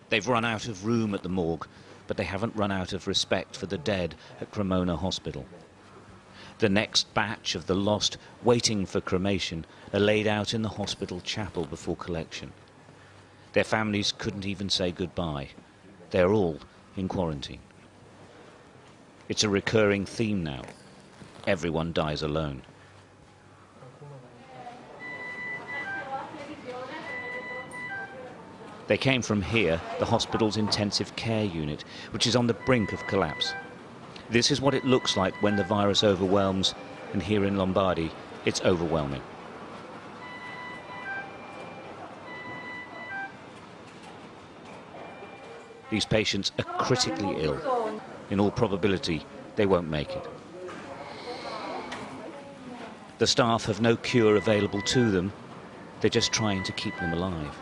They've run out of room at the morgue, but they haven't run out of respect for the dead at Cremona Hospital. The next batch of the lost waiting for cremation are laid out in the hospital chapel before collection. Their families couldn't even say goodbye. They're all in quarantine. It's a recurring theme now. Everyone dies alone. They came from here, the hospital's intensive care unit, which is on the brink of collapse. This is what it looks like when the virus overwhelms, and here in Lombardy, it's overwhelming. These patients are critically ill. In all probability, they won't make it. The staff have no cure available to them. They're just trying to keep them alive.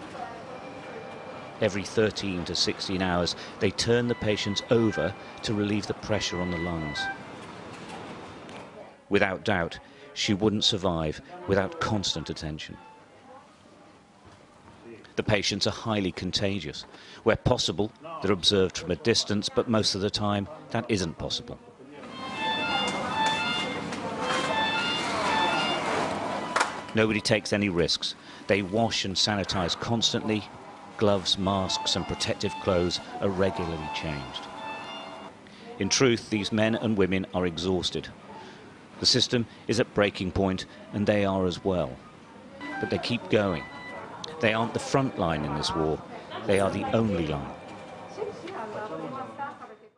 Every 13 to 16 hours, they turn the patients over to relieve the pressure on the lungs. Without doubt, she wouldn't survive without constant attention. The patients are highly contagious. Where possible, they're observed from a distance, but most of the time, that isn't possible. Nobody takes any risks. They wash and sanitize constantly. Gloves, masks and protective clothes are regularly changed. In truth, these men and women are exhausted. The system is at breaking point, and they are as well. But they keep going. They aren't the front line in this war. They are the only line.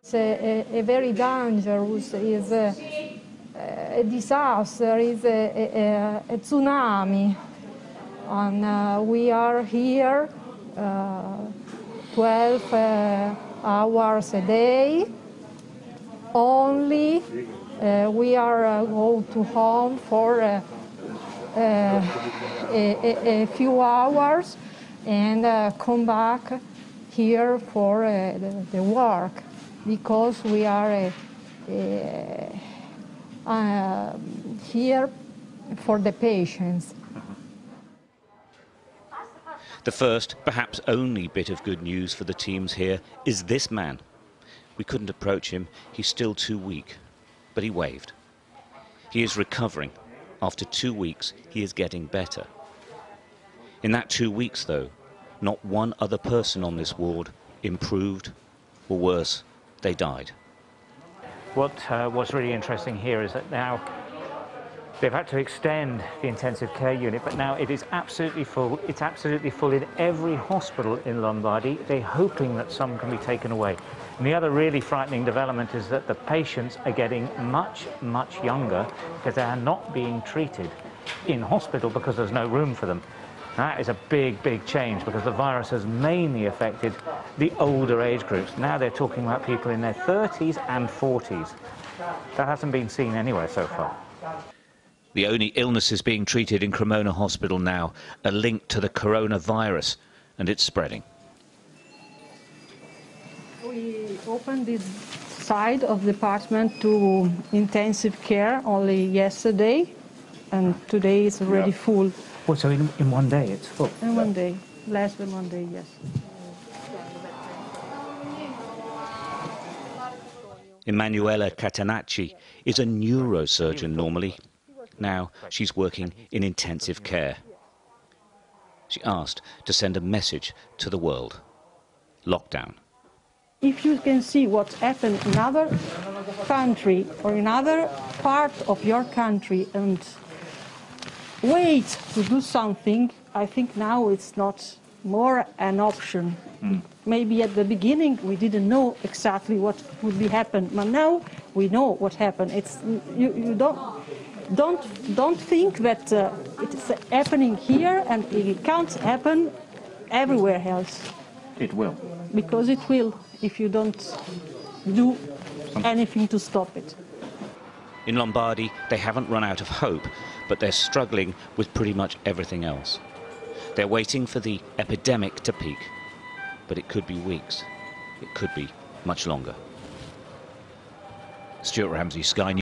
It's a very dangerous, is a disaster, is a tsunami. And we are here 12 hours a day. Only we are go to home for a few hours and come back here for the work, because we are here for the patients. The first, perhaps only bit of good news for the teams here is this man. We couldn't approach him, he's still too weak, but he waved. He is recovering. After 2 weeks, he is getting better. In that 2 weeks, though, not one other person on this ward improved, or worse, they died. What's really interesting here is that now they've had to extend the intensive care unit, but now it is absolutely full. It's absolutely full in every hospital in Lombardy. They're hoping that some can be taken away. And the other really frightening development is that the patients are getting much, much younger because they are not being treated in hospital because there's no room for them. That is a big, big change, because the virus has mainly affected the older age groups. Now they're talking about people in their 30s and 40s. That hasn't been seen anywhere so far. The only illnesses being treated in Cremona Hospital now are linked to the coronavirus, and it's spreading. We opened this side of the department to intensive care only yesterday, and today it's already full. Well, so in one day it's full? In one day, less than one day, yes. Emanuela Catenacci is a neurosurgeon normally. Now she's working in intensive care. She asked to send a message to the world. Lockdown. If you can see what's happened in another country or in another part of your country and wait to do something, I think now it's not more an option. Maybe at the beginning we didn't know exactly what would be happen, but now we know what happened. It's you don't think that it's happening here and it can't happen everywhere else. It will. Because it will, if you don't do anything to stop it. In Lombardy, they haven't run out of hope, but they're struggling with pretty much everything else. They're waiting for the epidemic to peak, but it could be weeks. It could be much longer. Stuart Ramsey, Sky News.